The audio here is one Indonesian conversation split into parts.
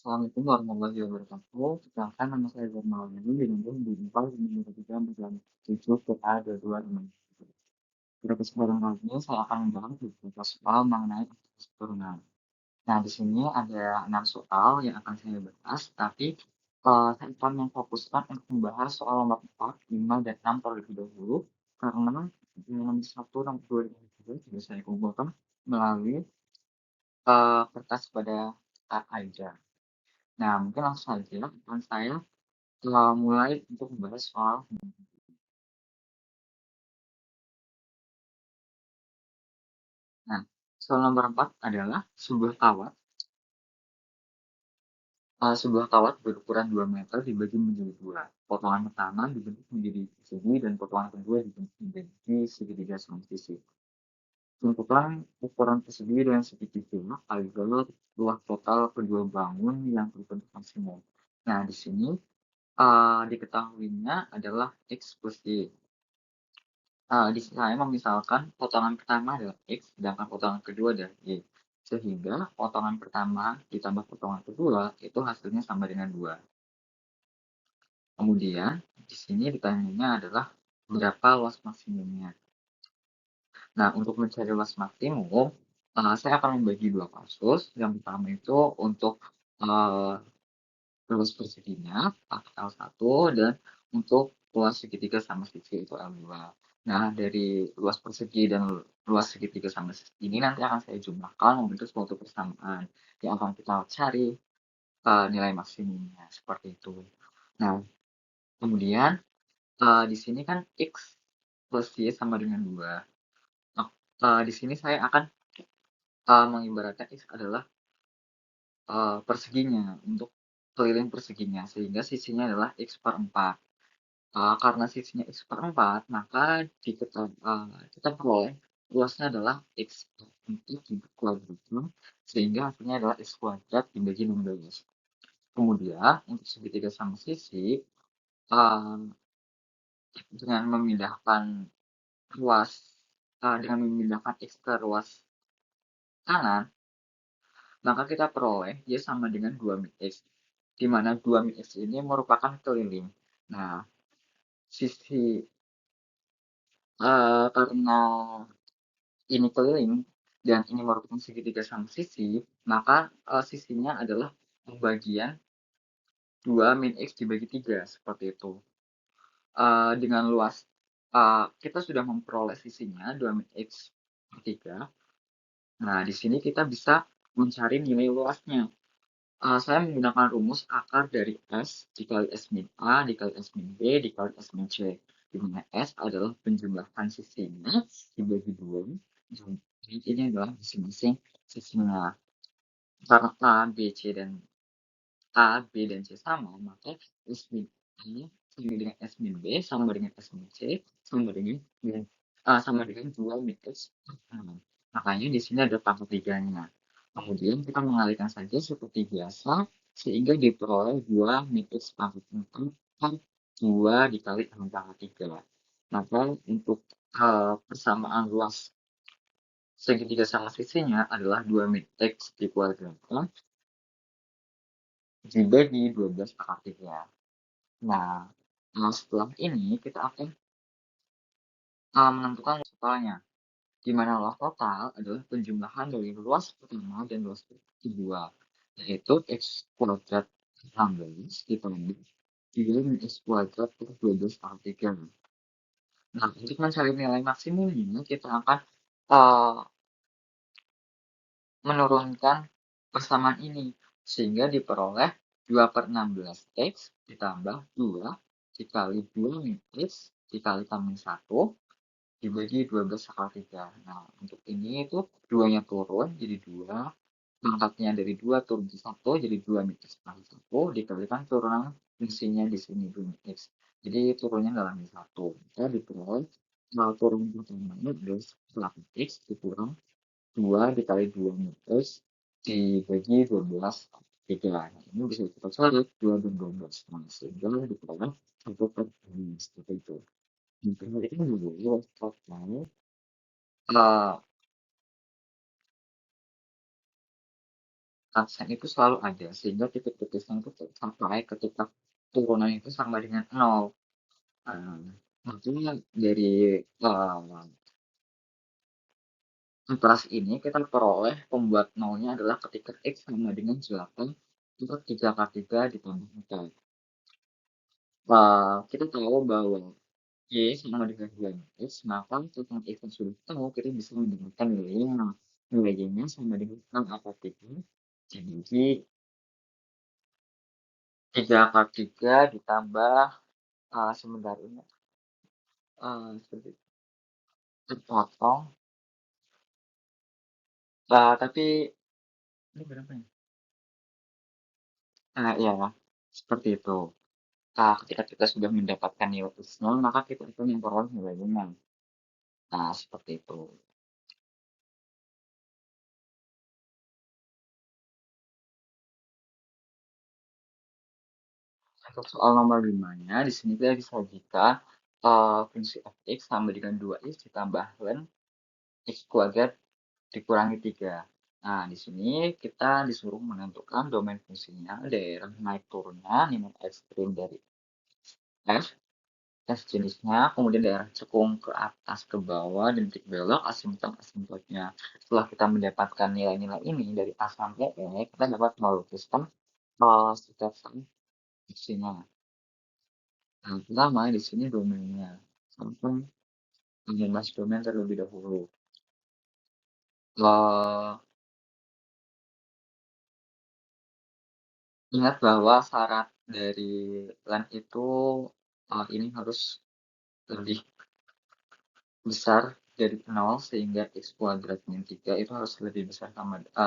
Assalamualaikum warahmatullahi wabarakatuh. Perkenalkan nama saya Zainal Ini dengan di Impal di nomor 3 bulan 7 PA 22 Pada kesempatan kali ini saya akan membahas beberapa soal mengenai aktivitas turunan. Nah, di sini ada 6 soal yang akan saya bahas, tapi saya akan memfokuskan untuk membahas soal nomor 4, 5, dan 6 terlebih dahulu, karena nomor 1, nomor 2, dan nomor 3 sudah saya kumpulkan melalui kertas pada Kak Aida. Nah, mungkin langsung saja akan saya mulai untuk membahas soal. Nah, soal nomor 4 adalah sebuah kawat berukuran 2 meter dibagi menjadi dua. Potongan pertama dibentuk menjadi segi dan potongan kedua dibentuk menjadi segitiga sama sisi. Tentukan ukuran persegi dan segitiga agar luas total kedua bangun yang terbentuk maksimum. Nah, di sini diketahuinya adalah X plus Y. Di sini saya memisalkan potongan pertama adalah X, sedangkan potongan kedua adalah Y. Sehingga potongan pertama ditambah potongan kedua itu hasilnya sama dengan 2. Kemudian, di sini ditanyanya adalah berapa luas maksimumnya. Nah, untuk mencari luas maksimum, saya akan membagi dua kasus. Yang pertama itu untuk uh, luas perseginya, pakai L1, dan untuk luas segitiga sama sisi itu L2. Nah, dari luas persegi dan luas segitiga sama sisi ini nanti akan saya jumlahkan membentuk suatu persamaan yang akan kita cari nilai maksimumnya, seperti itu. Nah, kemudian di sini kan X plus Y sama dengan 2. Nah, di sini saya akan mengibaratkan X adalah perseginya, untuk keliling perseginya, sehingga sisinya adalah X per 4. Karena sisinya X per 4, maka kita peroleh luasnya adalah X per 4 kuadratnya, sehingga hasilnya adalah X kuadrat dibagi 16. Kemudian, untuk segitiga sama sisi, uh, dengan memindahkan ruas, dengan memindahkan X ke ruas kanan, maka kita peroleh Y sama dengan 2 min X, di mana 2 min X ini merupakan keliling. Nah, sisi karena ini keliling dan ini merupakan segitiga sama sisi, maka sisinya adalah pembagian 2 min X dibagi 3, seperti itu. Dengan luas, kita sudah memperoleh sisinya 2 min X per 3. Nah, di sini kita bisa mencari nilai luasnya. Saya menggunakan rumus akar dari S dikali S min A dikali S min B dikali S min C. Di mana S adalah penjumlahan sisinya dibagi 2. Jadi ini adalah masing-masing sisinya. Karena A, B, dan C sama, maka S min A sama dengan S min B sama dengan S min C sama dengan 2 min X per 6. Makanya di sini ada pangkat 3-nya. Kemudian kita mengalihkan saja seperti biasa, sehingga diperoleh 2 min X pangkat 4 per 2 dikali 6 pangkat 3. Maka untuk persamaan luas segitiga sama sisinya adalah 2 min X dikuadratkan dibagi 12 akar 3. Nah, setelah ini kita akan menentukan luas totalnya, di mana luas total adalah penjumlahan dari luas pertama dan luas kedua, yaitu X kuadrat 16 ditambah 3 min X kuadrat per 12 akar 3. Nah, untuk mencari nilai maksimumnya, kita akan uh, menurunkan persamaan ini, sehingga diperoleh 2 per 16 X ditambah 2 dikali 2 min X dikalikan min 1 dibagi 12 akar 3. Nah, untuk ini itu 2-nya turun jadi 2, pangkatnya dari 2 turun ke 1 jadi 2 min X pangkat 1 dikalikan turunan fungsinya di sini 2 min X. Jadi turunnya dalam min 1. Kita diperoleh turun pertamanya adalah 8 X dikurang 2 dikali 2 min X dibagi 12 3. Nah, ini bisa kita cari 2 dan 12. Nah, sehingga diperoleh 1 per 2 seperti itu. Nah, ini dulu total uh, aksen itu selalu ada, sehingga titik kritisnya itu tercapai ketika turunan itu sama dengan nol. Nah, nantinya dari iteras ini kita peroleh pembuat nolnya adalah ketika X sama dengan 8, itu 3 kali 3 ditambah 4. Kita tahu bahwa Y sama dengan 2X, maka setelah X yang sudah tahu, kita bisa mendapatkan nilainya. Nilai Y-nya sama dengan 6 akar 3, dibagi 3 kali 3 ditambah, sebentar ini, seperti terpotong, tapi ini berapa ya? Iya, seperti itu. Ketika kita sudah mendapatkan nilai X-nya, maka kita akan memperoleh nilai Y-nya. Nah, seperti itu. Untuk soal nomor 5-nya, di sini kita disajikan fungsi f(x) sama dengan 2x ditambah ln x kuadrat dikurangi 3. Nah, di sini kita disuruh menentukan domain fungsinya, daerah naik turunnya, nilai ekstrim dari f, S jenisnya, kemudian daerah cekung ke atas ke bawah, dan titik belok, asimptot asimptotnya. Setelah kita mendapatkan nilai-nilai ini dari A sampai E, kita dapat melukiskan sketsa fungsinya. Nah, pertama di sini domainnya. Sampai menjelas domain terlebih dahulu. Eh, Ingat bahwa syarat dari LAN itu ini harus lebih besar dari nol, sehingga x kuadrat min 3 itu harus lebih besar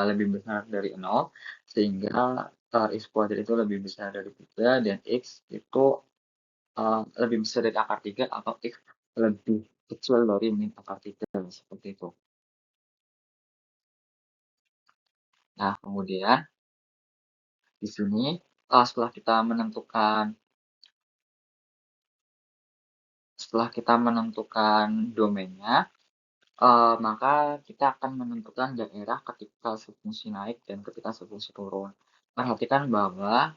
lebih besar dari nol, sehingga x kuadrat itu lebih besar dari 3 dan x itu lebih besar dari akar 3 atau x lebih kecil dari min akar 3 seperti itu. Nah, kemudian di sini setelah kita menentukan domainnya, maka kita akan menentukan daerah ketika sefungsi naik dan ketika sefungsi turun. Perhatikan bahwa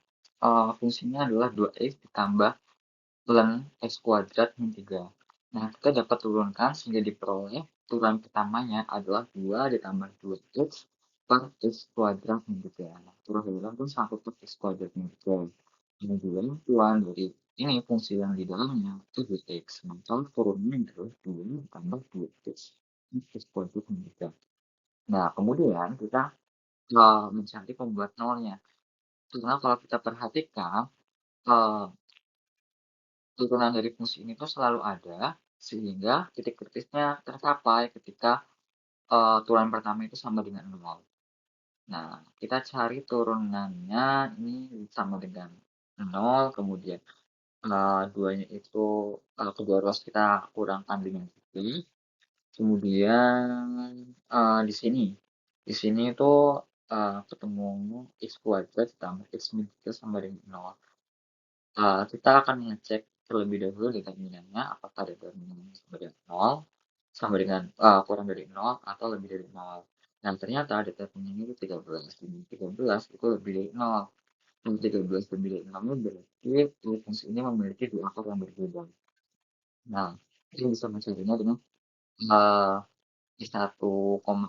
fungsinya adalah 2x ditambah ln x kuadrat min 3. Nah, kita dapat turunkan sehingga diperoleh turunan pertamanya adalah 2 ditambah 2x per x kuadrat min 3. Nah, turunan itu 1 per x kuadrat min 3. Kemudian turunan dari ini fungsi yang di dalamnya itu 2x. Maka turunannya adalah 2 ditambah 2x. X kuadrat min 3. Nah, kemudian kita mencari pembuat nolnya. Karena kalau kita perhatikan, uh, turunan dari fungsi ini tuh selalu ada, sehingga titik kritisnya tercapai ketika turunan pertama itu sama dengan 0. Nah, kita cari turunannya ini sama dengan 0, kemudian 2-nya itu kedua ruas kita kurangkan dengan 1. Kemudian di sini, itu ketemu x kuadrat ditambah x min 3 sama dengan 0. Kita akan mengecek terlebih dahulu determinannya, apakah determinannya sama dengan 0, sama dengan kurang dari 0, atau lebih dari 0. Dan ternyata determinannya itu 13, dan 13 itu lebih dari 0. Dan 13 lebih dari 0 berarti fungsi ini memiliki dua akar yang berbeda. Nah, kita bisa mencarinya dengan uh, I1,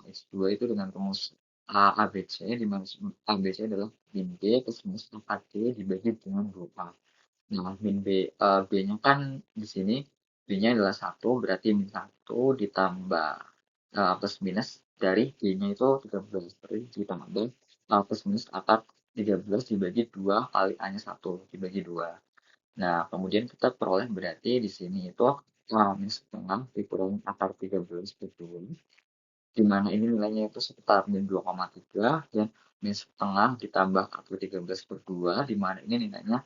X2 itu dengan rumus ABC, di mana ABC adalah min B plus minus 4D dibagi dengan 2A. Nah, min B-nya kan di sini, B-nya adalah 1, berarti min 1 ditambah plus minus dari B-nya itu 13, berarti ditambah plus minus akar 13 dibagi 2 kali A-nya 1 dibagi 2. Nah, kemudian kita peroleh berarti di sini itu min setengah dikurangi akar 13 per 2, di mana ini nilainya itu sekitar min 2,3, dan min setengah ditambah akar 13 per 2, di mana ini nilainya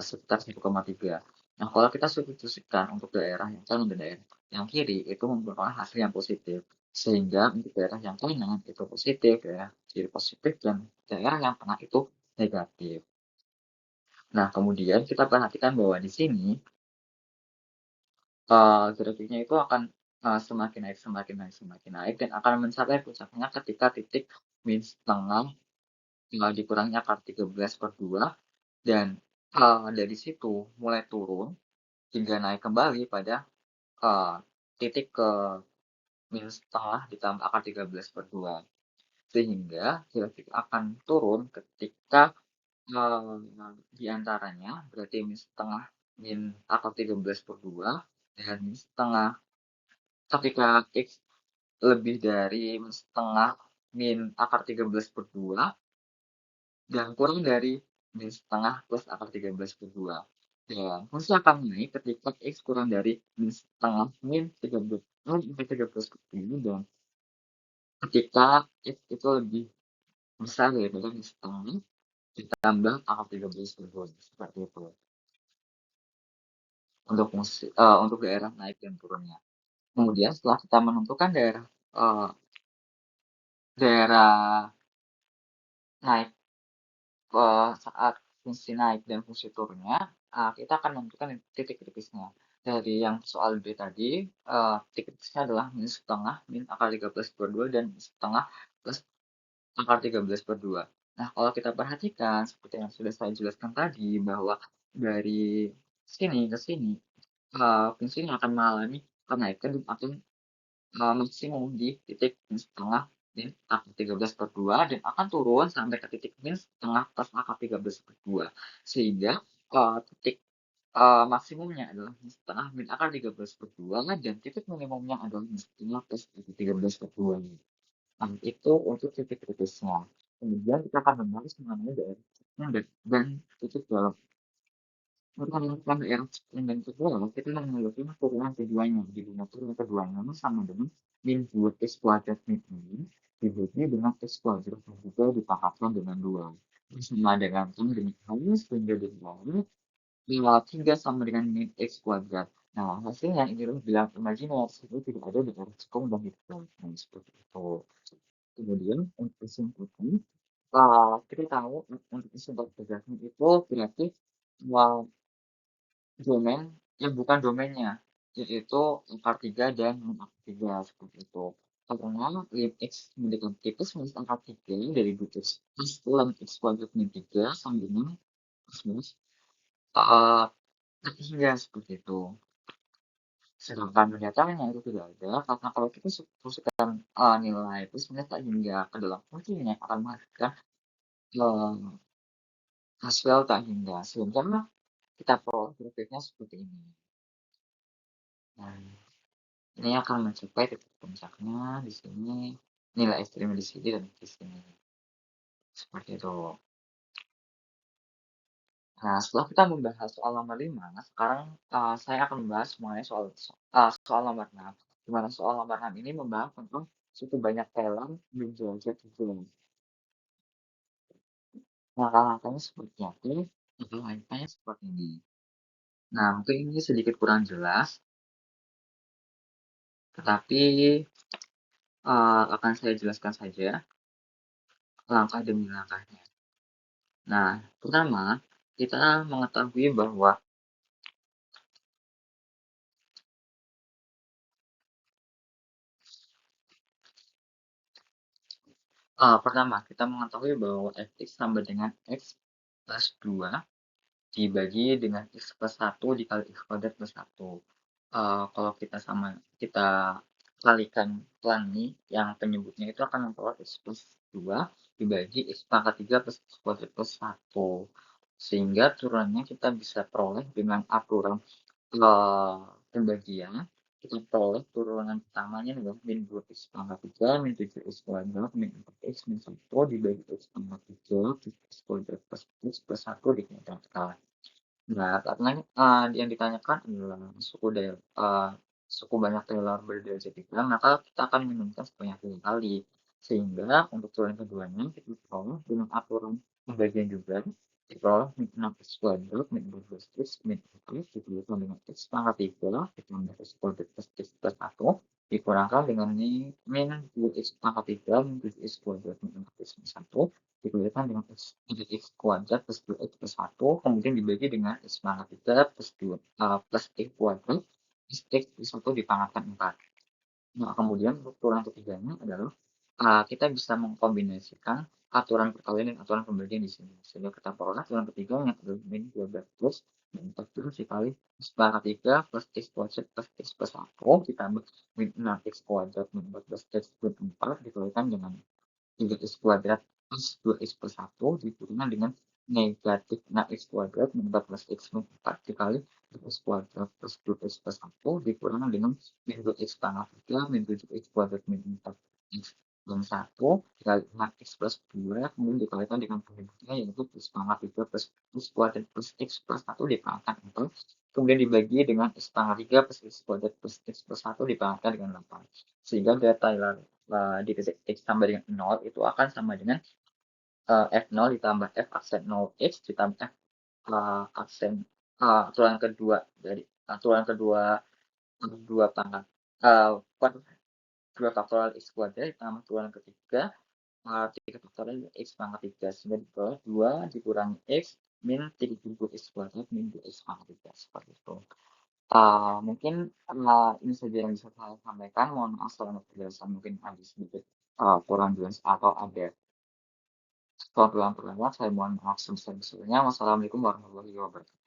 sekitar 1,3. Nah, kalau kita substitusikan untuk daerah yang kanan dan daerah yang kiri, itu memperoleh hasil yang positif. Sehingga untuk daerah yang kanan itu positif, ya, kiri positif, dan daerah yang tengah itu negatif. Nah, kemudian kita perhatikan bahwa di sini grafiknya itu akan semakin naik, semakin naik, semakin naik, dan akan mencapai puncaknya ketika titik min setengah dikurangi akar 13/2 dan dari situ mulai turun hingga naik kembali pada titik ke minus setengah ditambah akar 13/2. Sehingga grafik akan turun ketika di antaranya berarti min setengah min akar 13/2 dan min setengah ketika X lebih dari min setengah min akar 13/2 dan kurang dari min setengah plus akar 13/2. Dan fungsi akan naik ketika X kurang dari min setengah min 13 akar 13/2 dan ketika X itu lebih besar daripada min setengah ditambah akar 13/2 seperti itu untuk fungsi untuk daerah naik dan turunnya. Kemudian setelah kita menentukan daerah naik saat fungsi naik dan fungsi turunnya, kita akan menentukan titik kritisnya. Dari yang soal B tadi, titik kritisnya adalah minus setengah min akar 13/2 dan minus setengah plus akar 13/2. Nah, kalau kita perhatikan seperti yang sudah saya jelaskan tadi bahwa dari sini ke sini, fungsi ini akan mengalami kenaikan dan akan maksimum di titik min setengah min akar 13/2 dan akan turun sampai ke titik min setengah plus akar 13/2 sehingga titik maksimumnya adalah min setengah min akar 13/2 dan titik minimumnya adalah min setengah plus akar 13/2. Nah, itu untuk titik kritisnya. Kemudian kita akan membahas mengenai daerah dan titik dalam Pertanyakan yang dan kedua, kita menganalogi turunan keduanya, di mana turunan keduanya ini sama dengan min 2 x kuadrat min ini dibagi dengan x kuadrat yang juga dipangkatkan dengan 2. Sama dengan sama dengan halus sehingga dengan 3 sama dengan min x kuadrat. Nah, hasilnya ini adalah bilang imajiner, itu tidak ada di garis cekung dan di nah, seperti itu. Kemudian untuk kesimpulan, kita tahu untuk kesimpulan kegiatan itu berarti domain yang bukan domainnya, yaitu akar 3 dan min akar 3 seperti itu. Karena lim X mendekati plus minus akar 3 dari butir ln X kuadrat min 3 sama dengan plus minus akar 3 seperti itu. Sedangkan menyatakannya itu tidak ada, karena kalau kita masukkan nilai plus minus tak hingga ke dalam fungsinya akan menghasilkan hasil tak hingga, sehingga kita peroleh grafiknya seperti ini. Nah, ini akan mencapai titik puncaknya di sini, nilai ekstrim di sini dan di sini. Seperti itu. Nah, setelah kita membahas soal nomor 5, sekarang saya akan membahas mengenai soal nomor 6. Di mana soal nomor 6 ini membahas tentang suku banyak Thailand menjelajah tujuan. Langkah-langkahnya seperti apa? Langkah-langkahnya seperti ini. Nah, mungkin ini sedikit kurang jelas, tetapi akan saya jelaskan saja langkah demi langkahnya. Nah, pertama, kita mengetahui bahwa pertama, kita mengetahui bahwa fx sama dengan x plus 2 dibagi dengan x plus 1 dikali x kuadrat plus 1. Kalau kita kalikan pelangi yang penyebutnya itu akan memperoleh x plus 2 dibagi x pangkat 3 plus x kuadrat plus 1. Sehingga turunannya kita bisa peroleh dengan aturan pembagian. Kita peroleh turunan pertamanya adalah min 2x pangkat 3, min 7x kuadrat, min 4x, min 1 dibagi x pangkat 3, plus x kuadrat plus x plus 1 dikuadratkan. Nah, karena yang ditanyakan adalah suku banyak Taylor berderajat 3, maka kita akan menemukan sebanyak 3 kali. Sehingga untuk turunan keduanya kita peroleh dengan aturan pembagian juga diperoleh min 6x kuadrat, min 12x, min 4x dikurangi dengan x pangkat 3 ditambah x kuadrat plus x plus 1 dikurangkan dengan min 2x pangkat 3 min 7x kuadrat min 4x min 1 dikurankan dengan x kuadrat plus 2x plus 1 kemudian dibagi dengan x pangkat 3 plus 2 plus x kuadrat plus x plus 1 dipangkatkan 4. Nah, kemudian untuk turunan ketiganya adalah kita bisa mengkombinasikan aturan perkalian dan aturan pembagian di sini. Sehingga kita peroleh aturan ketiga yang adalah min 12 plus min 4 plus dikali x pangkat 3 plus x kuadrat plus x plus 1 ditambah min 6 x kuadrat min 14 x plus 4 dikalikan dengan 3x kuadrat plus 2x plus 1 dikurangi dengan negatif 6x kuadrat min 14 x min 4 dikali 2x kuadrat plus 2x plus 1 dikurangi dengan min 2x pangkat 3 min 7x kuadrat min 4 x dan 1 dikali 6x plus 2 kemudian dikalikan dengan penyebutnya yaitu x pangkat 3 plus x kuadrat plus x plus 1 dipangkat 4 kemudian dibagi dengan x pangkat 3 plus x kuadrat plus x plus 1 dipangkat dengan 8 sehingga data di titik x tambah dengan 0 itu akan sama dengan f0 ditambah f aksen 0x ditambah f aksen aturan kedua dari aturan kedua dua pangkat dua faktorial x kuadrat ditambah aturan ketiga 3 faktorial x pangkat 3 sehingga di bawah 2 dikurangi x min 3 x kuadrat min 2x pangkat 3 seperti itu. Mungkin ini saja yang bisa saya sampaikan. Mohon maaf selama penjelasan mungkin ada sedikit kurang jelas atau ada kekurangan. Saya mohon maaf sebesar-besarnya. Wassalamualaikum warahmatullahi wabarakatuh.